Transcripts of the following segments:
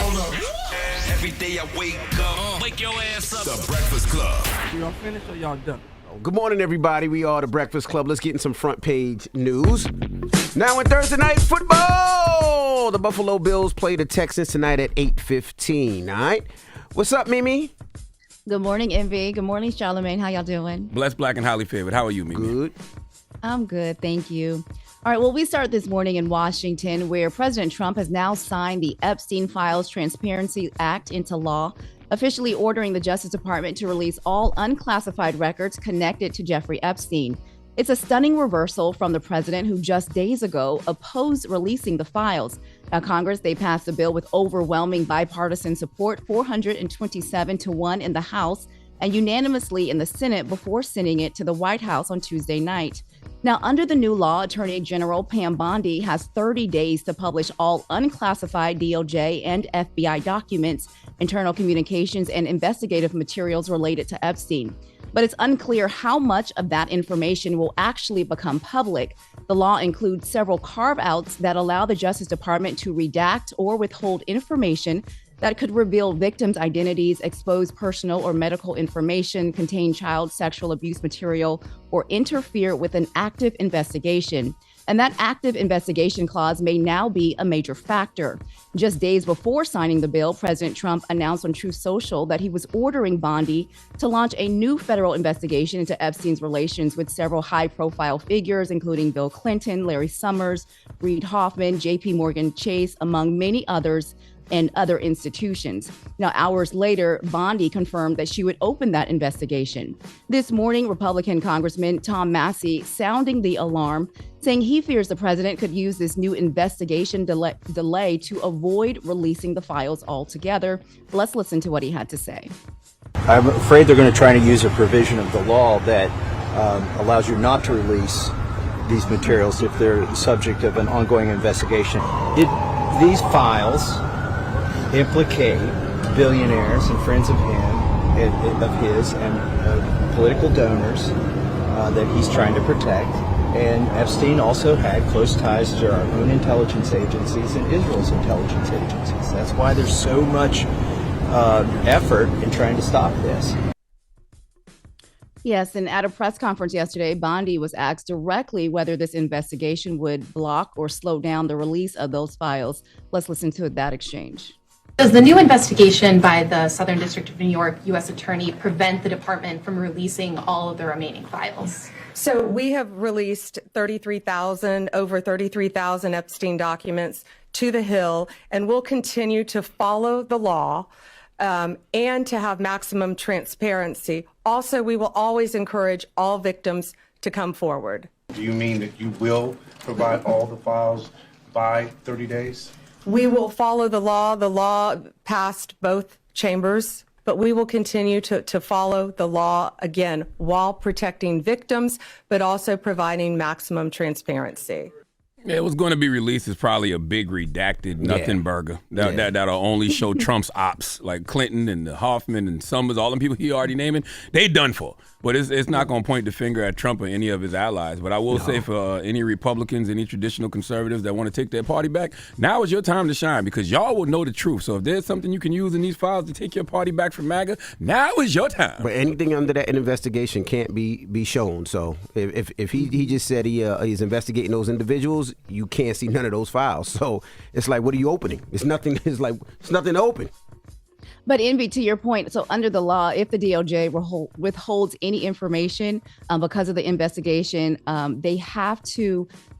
Hold up. Every day I wake up. Wake your ass up. The Breakfast Club. Y'all finished or y'all done? Good morning, everybody. We are the Breakfast Club. Let's get in some front page news. Now in Thursday night football, the Buffalo Bills play the Texans tonight at 8:15. All right. What's up, Mimi? Good morning, Envy. Good morning, Charlamagne. How y'all doing? Blessed, black, and highly favored. How are you, Mimi? Good. I'm good, thank you. All right, well, we start this morning in Washington, where President Trump has now signed the Epstein Files Transparency Act into law, officially ordering the Justice Department to release all unclassified records connected to Jeffrey Epstein. It's a stunning reversal from the president who just days ago opposed releasing the files. Now, Congress, they passed a bill with overwhelming bipartisan support, 427-1 in the House, and unanimously in the Senate before sending it to the White House on Tuesday night. Now, under the new law, Attorney General Pam Bondi has 30 days to publish all unclassified DOJ and FBI documents, internal communications, and investigative materials related to Epstein. But it's unclear how much of that information will actually become public. The law includes several carve-outs that allow the Justice Department to redact or withhold information that could reveal victims' identities, expose personal or medical information, contain child sexual abuse material, or interfere with an active investigation. And that active investigation clause may now be a major factor. Just days before signing the bill, President Trump announced on Truth Social that he was ordering Bondi to launch a new federal investigation into Epstein's relations with several high-profile figures, including Bill Clinton, Larry Summers, Reid Hoffman, J.P. Morgan Chase, among many others, and other institutions. Now, hours later, Bondi confirmed that she would open that investigation. This morning, Republican Congressman Tom Massey sounding the alarm, saying he fears the president could use this new investigation delay to avoid releasing the files altogether. Let's listen to what he had to say. I'm afraid they're going to try to use a provision of the law that allows you not to release these materials if they're the subject of an ongoing investigation. These files implicate billionaires and friends of his and political donors that he's trying to protect. And Epstein also had close ties to our own intelligence agencies and Israel's intelligence agencies. That's why there's so much effort in trying to stop this. Yes, and at a press conference yesterday, Bondi was asked directly whether this investigation would block or slow down the release of those files. Let's listen to that exchange. Does the new investigation by the Southern District of New York U.S. Attorney prevent the department from releasing all of the remaining files? So we have released over 33,000 Epstein documents to the Hill, and we'll continue to follow the law and to have maximum transparency. Also, we will always encourage all victims to come forward. Do you mean that you will provide all the files by 30 days? We will follow the law. The law passed both chambers, but we will continue to follow the law, again, while protecting victims, but also providing maximum transparency. Yeah, what's going to be released is probably a big redacted nothing burger that'll only show Trump's ops, like Clinton and the Hoffman and Summers, all them people he already naming. They done for. But it's not going to point the finger at Trump or any of his allies. But I will say for any Republicans, any traditional conservatives that want to take their party back, now is your time to shine because y'all will know the truth. So if there's something you can use in these files to take your party back from MAGA, now is your time. But anything under that investigation can't be shown. So if he just said he's investigating those individuals, you can't see none of those files. So it's like, what are you opening? It's nothing to open. But Envy, to your point, so under the law, if the DOJ withholds any information because of the investigation, they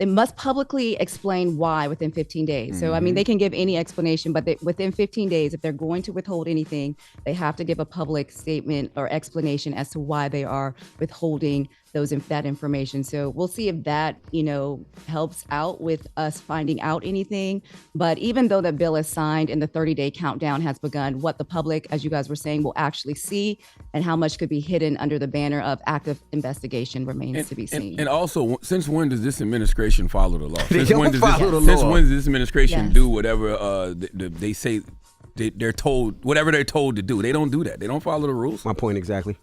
must publicly explain why within 15 days. So, I mean, they can give any explanation, but within 15 days, if they're going to withhold anything, they have to give a public statement or explanation as to why they are withholding that information. So we'll see if that, helps out with us finding out anything. But even though the bill is signed and the 30-day countdown has begun, what the public, as you guys were saying, will actually see and how much could be hidden under the banner of active investigation remains to be seen. And also, since when does this administration follow the law? Since when does this administration do whatever they say they're told, whatever they're told to do? They don't do that. They don't follow the rules. My point exactly.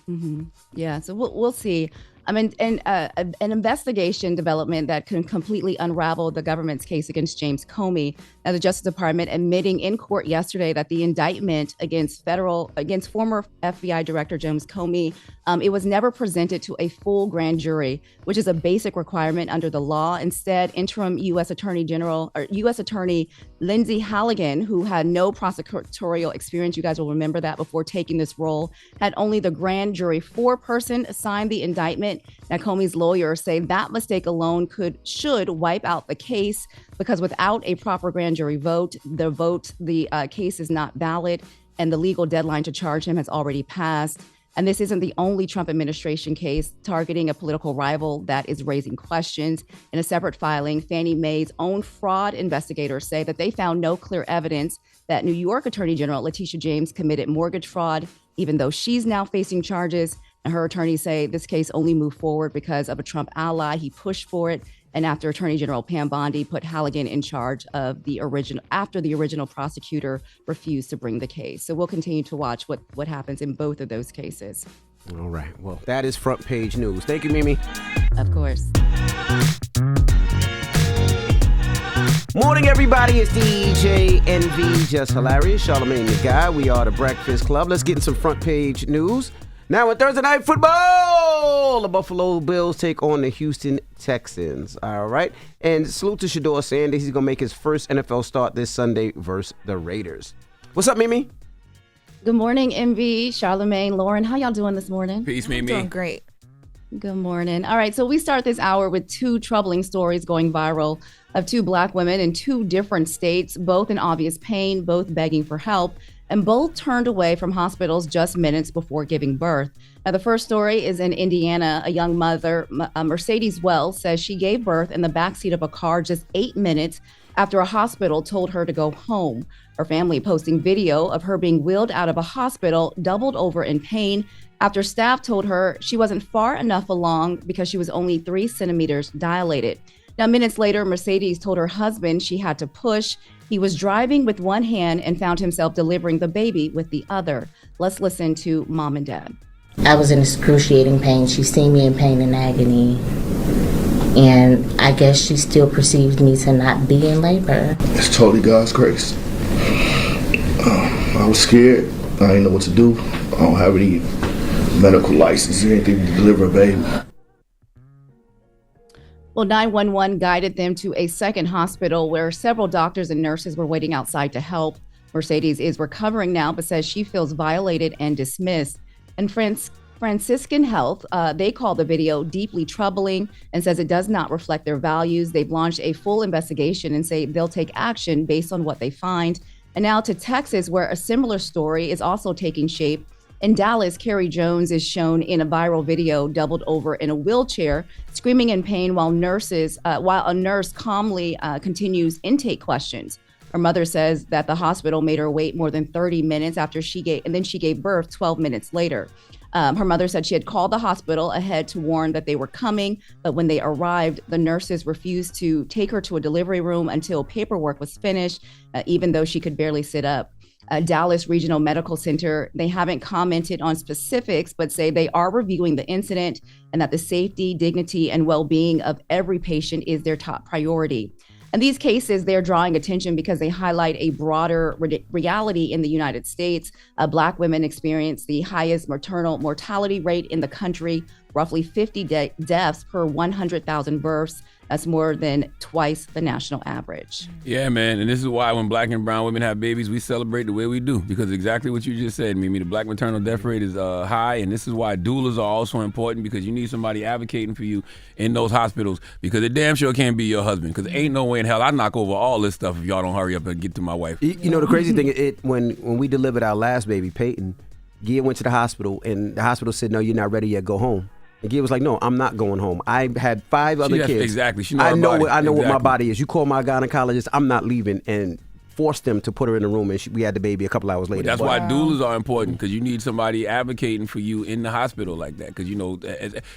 Mm-hmm. Yeah, so we'll see. An investigation development that can completely unravel the government's case against James Comey. Now, the Justice Department admitting in court yesterday that the indictment against former FBI Director James Comey, it was never presented to a full grand jury, which is a basic requirement under the law. Instead, interim U.S. Attorney Lindsay Halligan, who had no prosecutorial experience, you guys will remember that, before taking this role, had only the grand jury foreperson sign the indictment. Now, Comey's lawyers say that mistake alone should wipe out the case, because without a proper grand jury vote, the case is not valid, and the legal deadline to charge him has already passed. And this isn't the only Trump administration case targeting a political rival that is raising questions. In a separate filing, Fannie Mae's own fraud investigators say that they found no clear evidence that New York Attorney General Letitia James committed mortgage fraud, even though she's now facing charges. And her attorneys say this case only moved forward because of a Trump ally. He pushed for it. And after Attorney General Pam Bondi put Halligan in charge of after the original prosecutor refused to bring the case. So we'll continue to watch what happens in both of those cases. All right. Well, that is front page news. Thank you, Mimi. Of course. Morning, everybody. It's DJ NV, Jess Hilarious, Charlamagne the guy. We are the Breakfast Club. Let's get in some front page news. Now, in Thursday Night Football, the Buffalo Bills take on the Houston Texans. All right. And salute to Shedeur Sanders. He's going to make his first NFL start this Sunday versus the Raiders. What's up, Mimi? Good morning, MV, Charlamagne, Loren. How y'all doing this morning? Peace, Mimi. Doing great. Good morning. All right. So we start this hour with two troubling stories going viral of two Black women in two different states, both in obvious pain, both begging for help, and both turned away from hospitals just minutes before giving birth. Now, the first story is in Indiana. A young mother, Mercedes Wells, says she gave birth in the backseat of a car just 8 minutes after a hospital told her to go home. Her family posting video of her being wheeled out of a hospital, doubled over in pain, after staff told her she wasn't far enough along because she was only 3 centimeters dilated. Now, minutes later, Mercedes told her husband she had to push. He was driving with one hand and found himself delivering the baby with the other. Let's listen to Mom and Dad. I was in excruciating pain. She seen me in pain and agony. And I guess she still perceived me to not be in labor. It's totally God's grace. I was scared. I didn't know what to do. I don't have any medical license or anything to deliver a baby. Well, 911 guided them to a second hospital where several doctors and nurses were waiting outside to help. Mercedes is recovering now, but says she feels violated and dismissed. And Franciscan Health, they call the video deeply troubling and says it does not reflect their values. They've launched a full investigation and say they'll take action based on what they find. And now to Texas, where a similar story is also taking shape. In Dallas, Carrie Jones is shown in a viral video doubled over in a wheelchair, screaming in pain while a nurse calmly continues intake questions. Her mother says that the hospital made her wait more than 30 minutes after she gave birth 12 minutes later. Her mother said she had called the hospital ahead to warn that they were coming, but when they arrived, the nurses refused to take her to a delivery room until paperwork was finished, even though she could barely sit up. Dallas Regional Medical Center, they haven't commented on specifics, but say they are reviewing the incident and that the safety, dignity, and well-being of every patient is their top priority. And these cases, they're drawing attention because they highlight a broader reality in the United States. Black women experience the highest maternal mortality rate in the country, roughly 50 deaths per 100,000 births. That's more than twice the national average. Yeah, man. And this is why when Black and brown women have babies, we celebrate the way we do. Because exactly what you just said, Mimi, the Black maternal death rate is high. And this is why doulas are also important, because you need somebody advocating for you in those hospitals. Because it damn sure can't be your husband. Because ain't no way in hell I knock over all this stuff if y'all don't hurry up and get to my wife. You know, the crazy thing, when we delivered our last baby, Peyton, Gia went to the hospital, and the hospital said, no, you're not ready yet, go home. And Gia was like, no, I'm not going home. I had 5 other kids. Exactly. She I know what my body is. You call my gynecologist, I'm not leaving. And forced them to put her in the room, and we had the baby a couple hours later. That's why doulas are important, because you need somebody advocating for you in the hospital like that. Because, you know,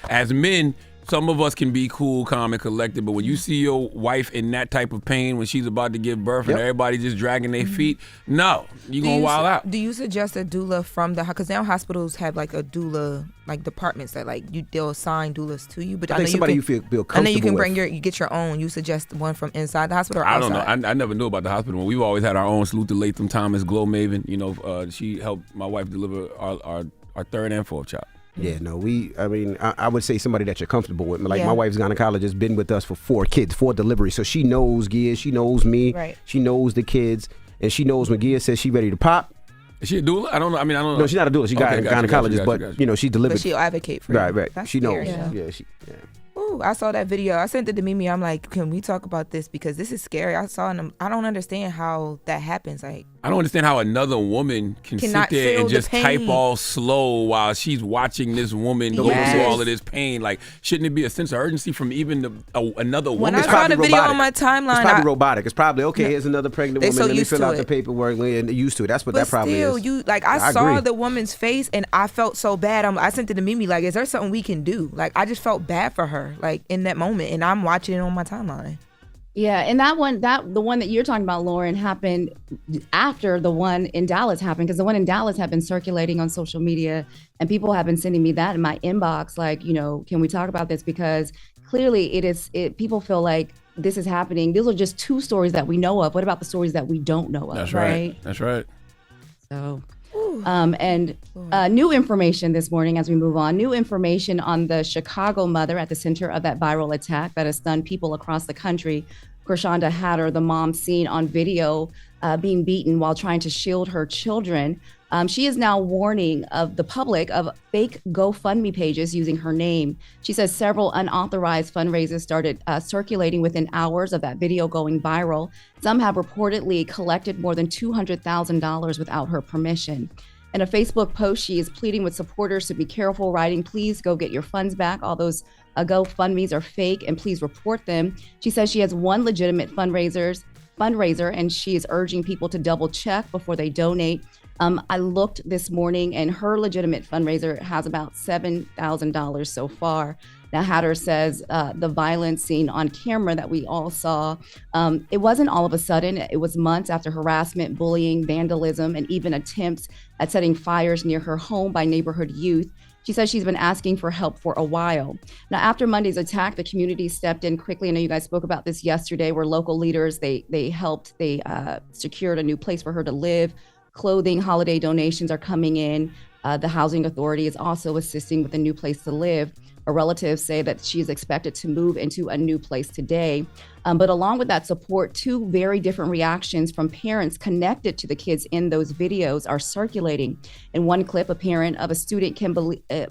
as men, some of us can be cool, calm, and collected, but when you see your wife in that type of pain when she's about to give birth and everybody just dragging their feet, no, you're going to wild out. Do you suggest a doula from the, because now hospitals have like a doula, like departments that like they'll assign doulas to you, but I think somebody you feel comfortable I know you can bring with. you get your own. You suggest one from inside the hospital or I outside? don't know. I never knew about the hospital. We've always had our own. Salute to Latham Thomas, Glow Maven. You know, she helped my wife deliver our third and fourth child. Yeah, no, I would say somebody that you're comfortable with. Like my wife's gynecologist been with us for 4 deliveries. So she knows Gia, she knows me, she knows the kids, and she knows when Gia says she's ready to pop. Is she a doula? I don't know. I don't know. No, she's not a doula. She's a gynecologist, but you know, she delivered. But she'll advocate for right, you. right. That's She knows. scary. Yeah. Ooh, I saw that video. I sent it to Mimi. I'm like, can we talk about this? Because this is scary. I saw it. I don't understand how that happens. Like, I don't understand how another woman can sit Cannot there feel and the just type pain. all slow while she's watching this woman go through all of this pain. Like, shouldn't it be a sense of urgency from even another woman? when I saw the video on my timeline, It's probably robotic. It's probably, okay, here's another pregnant They woman. so Let me used fill to out the it. paperwork. And used to it. That's what but that probably still, is. I saw agree. the woman's face and I felt so bad. I sent it to Mimi. Like, is there something we can do? Like, I just felt bad for her. Like in that moment, and I'm watching it on my timeline. Yeah, and the one that you're talking about, Loren, happened after the one in Dallas happened, because the one in Dallas had been circulating on social media, and people have been sending me that in my inbox, like, you know, can we talk about this? Because clearly people feel like this is happening. These are just 2 stories that we know of. What about the stories that we don't know of? That's right. That's right. So, new information this morning as we move on. New information on the Chicago mother at the center of that viral attack that has stunned people across the country. Krishanda Hatter, the mom seen on video being beaten while trying to shield her children. She is now warning of the public of fake GoFundMe pages using her name. She says several unauthorized fundraisers started circulating within hours of that video going viral. Some have reportedly collected more than $200,000 without her permission. In a Facebook post, she is pleading with supporters to be careful, writing, please go get your funds back. All those GoFundMes are fake and please report them. She says she has one legitimate fundraiser, and she is urging people to double check before they donate. I looked this morning and her legitimate fundraiser has about $7,000 so far. Now, Hatter says the violence seen on camera that we all saw, it wasn't all of a sudden. It was months after harassment, bullying, vandalism, and even attempts at setting fires near her home by neighborhood youth. She says she's been asking for help for a while. Now, after Monday's attack, the community stepped in quickly. I know you guys spoke about this yesterday, where local leaders, they helped, they secured a new place for her to live. Clothing, holiday donations are coming in. The housing authority is also assisting with a new place to live. Her relatives say that she is expected to move into a new place today. But along with that support, 2 very different reactions from parents connected to the kids in those videos are circulating. In one clip, a parent of a student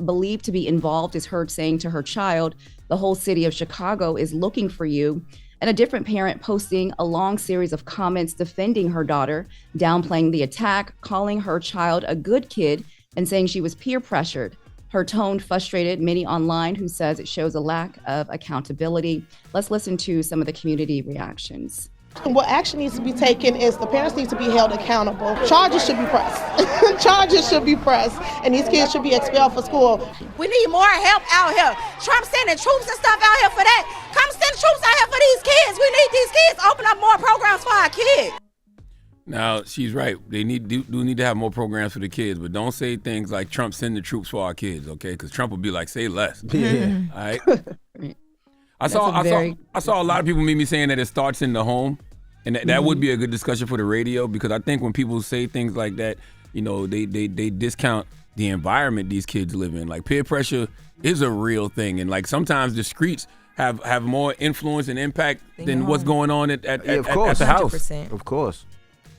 believed to be involved is heard saying to her child, the whole city of Chicago is looking for you. And a different parent posting a long series of comments defending her daughter, downplaying the attack, calling her child a good kid, and saying she was peer pressured. Her tone frustrated many online, who says it shows a lack of accountability. Let's listen to some of the community reactions. What action needs to be taken is the parents need to be held accountable. Charges should be pressed. Charges should be pressed, and these kids should be expelled from school. We need more help out here. Trump sending troops and stuff out here for that. Come send troops out here for these kids. We need these kids. Open up more programs for our kids. Now, she's right. They do need to have more programs for the kids, but don't say things like Trump send the troops for our kids, okay? Because Trump will be like, say less. Yeah. All right? I saw a lot of people meet me saying that it starts in the home, and that would be a good discussion for the radio, because I think when people say things like that, you know, they discount the environment these kids live in. Like, peer pressure is a real thing, and like sometimes the streets have more influence and impact than what's going on at the house. 100%. Of course.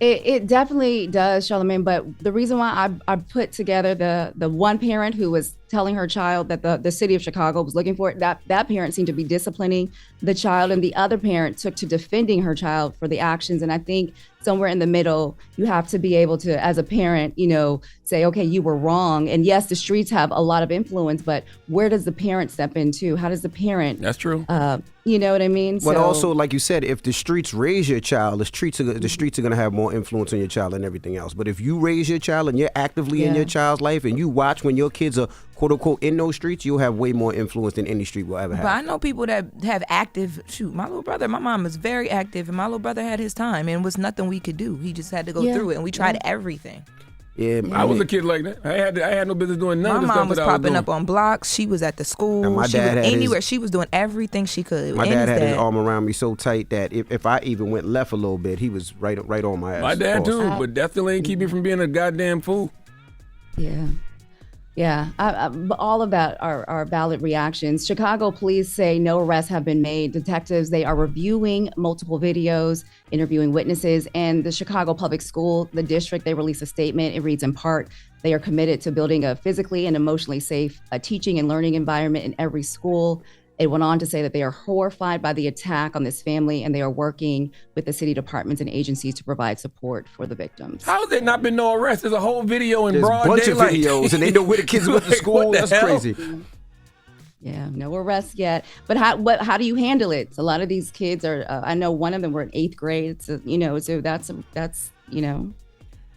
It definitely does, Charlamagne. But the reason why I put together the one parent who was telling her child that the city of Chicago was looking for it, that parent seemed to be disciplining the child, and the other parent took to defending her child for the actions. And I think somewhere in the middle, you have to be able to, as a parent, you know, say, okay, you were wrong. And yes, the streets have a lot of influence, but where does the parent step into? How does the parent? That's true. You know what I mean? But also, like you said, if the streets raise your child, the streets are going to have more influence on your child than everything else. But if you raise your child and you're actively in your child's life, and you watch when your kids are quote unquote in those streets, you'll have way more influence than any street will ever have. But I know people that have active. My little brother, my mom is very active, and my little brother had his time, and it was nothing we could do. He just had to go through it, and we tried everything. Yeah, I was a kid like that. I had no business doing none of the stuff My mom was that I was popping doing. up on blocks. She was at the school. And my She dad was had anywhere. She was doing everything she could. My And dad his had his arm around me so tight that if I even went left a little bit, he was right on my ass. My dad too, but that still ain't keep me from being a goddamn fool. Yeah. Yeah, all of that are valid reactions. Chicago police say no arrests have been made. Detectives, they are reviewing multiple videos, interviewing witnesses, and the Chicago Public School, the district, they released a statement. It reads in part, they are committed to building a physically and emotionally safe teaching and learning environment in every school. It went on to say that they are horrified by the attack on this family, and they are working with the city departments and agencies to provide support for the victims. How has there not been no arrest? There's a whole video in There's broad a bunch daylight. of videos, and they know where the kids went to school. That's crazy. Yeah, no arrests yet. But how do you handle it? So a lot of these kids are. I know one of them were in 8th grade. So that's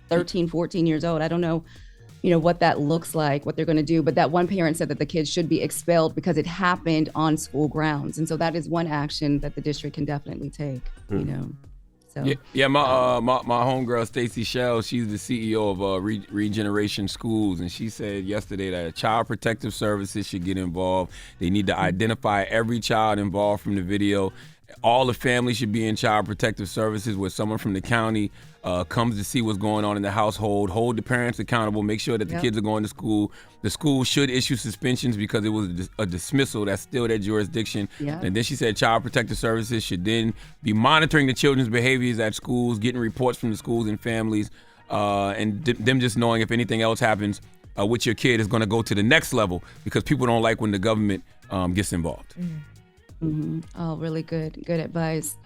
13, 14 years old. I don't know. What that looks like, what they're going to do. But that one parent said that the kids should be expelled because it happened on school grounds. And so that is one action that the district can definitely take, So Yeah, my homegirl, Stacey Shell, she's the CEO of Regeneration Schools, and she said yesterday that Child Protective Services should get involved. They need to identify every child involved from the video. All the families should be in Child Protective Services where someone from the county comes to see what's going on in the household, hold the parents accountable, make sure that the kids are going to school. The school should issue suspensions because it was a dismissal. That's still their jurisdiction. Yeah. And then she said Child Protective Services should then be monitoring the children's behaviors at schools, getting reports from the schools and families, and them just knowing if anything else happens with your kid is going to go to the next level because people don't like when the government gets involved. Mm-hmm. Oh, really good advice.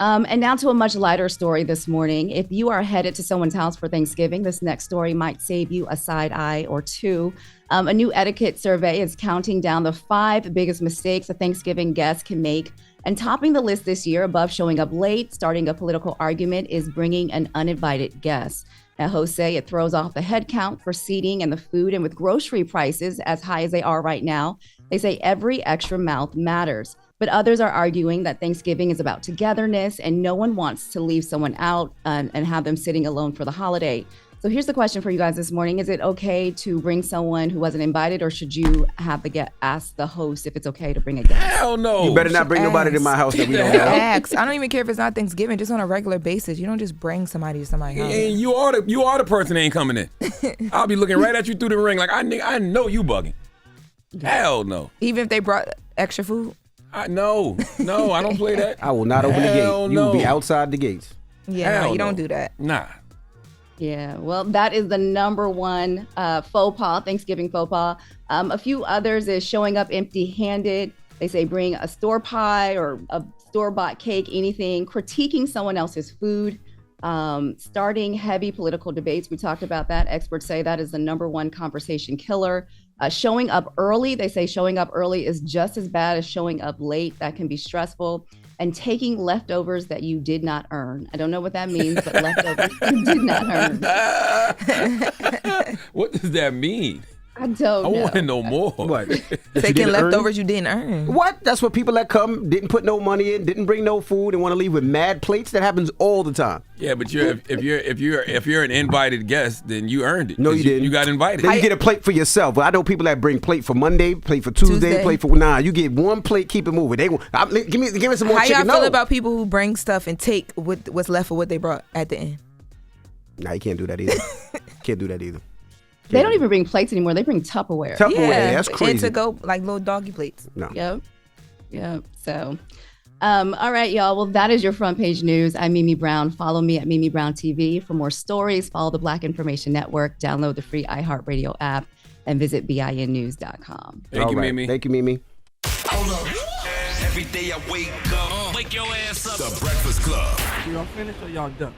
And now to a much lighter story this morning. If you are headed to someone's house for Thanksgiving, this next story might save you a side eye or two. A new etiquette survey is counting down the 5 biggest mistakes a Thanksgiving guest can make. And topping the list this year, above showing up late, starting a political argument, is bringing an uninvited guest. Now, hosts say it throws off the head count for seating and the food, and with grocery prices as high as they are right now, they say every extra mouth matters. But others are arguing that Thanksgiving is about togetherness and no one wants to leave someone out and have them sitting alone for the holiday. So here's the question for you guys this morning. Is it okay to bring someone who wasn't invited, or should you have ask the host if it's okay to bring a guest? Hell no. You better not bring nobody to my house that we don't know. Ask. I don't even care if it's not Thanksgiving, just on a regular basis. You don't just bring somebody to somebody's house. And you are the person that ain't coming in. I'll be looking right at you through the ring like, I know you bugging. Hell no. Even if they brought extra food? No, I don't play that. I will not open the gate. You will be outside the gates. Yeah, no, you don't do that. Nah. Yeah, well, that is the number one faux pas, Thanksgiving faux pas. A few others is showing up empty-handed. They say bring a store pie or a store-bought cake, anything. Critiquing someone else's food. Starting heavy political debates. We talked about that. Experts say that is the number one conversation killer. Showing up early. They say showing up early is just as bad as showing up late. That can be stressful. And taking leftovers that you did not earn. I don't know what that means, but leftovers you did not earn. What does that mean? I don't know. I want to know more. What? Taking leftovers you didn't earn. What? That's what people that come, didn't put no money in, didn't bring no food, and want to leave with mad plates. That happens all the time. Yeah, but if you're an invited guest, then you earned it. No, you didn't. You got invited. Then you get a plate for yourself. But I know people that bring plate for Monday, plate for Tuesday. Plate for you get one plate, keep it moving. Give me some more How chicken. y'all feel about people who bring stuff and take what's left for what they brought at the end? Nah, you can't do that either. Can't do that either. They don't even bring plates anymore. They bring Tupperware. That's crazy. And to go like little doggy plates. No. Yep. So, all right, y'all. Well, that is your front page news. I'm Mimi Brown. Follow me at Mimi Brown TV for more stories. Follow the Black Information Network. Download the free iHeartRadio app and visit BINnews.com. Thank you, Mimi. Thank you, Mimi. Hold up. Every day I wake up. Wake your ass up. The Breakfast Club. Y'all finished or y'all done?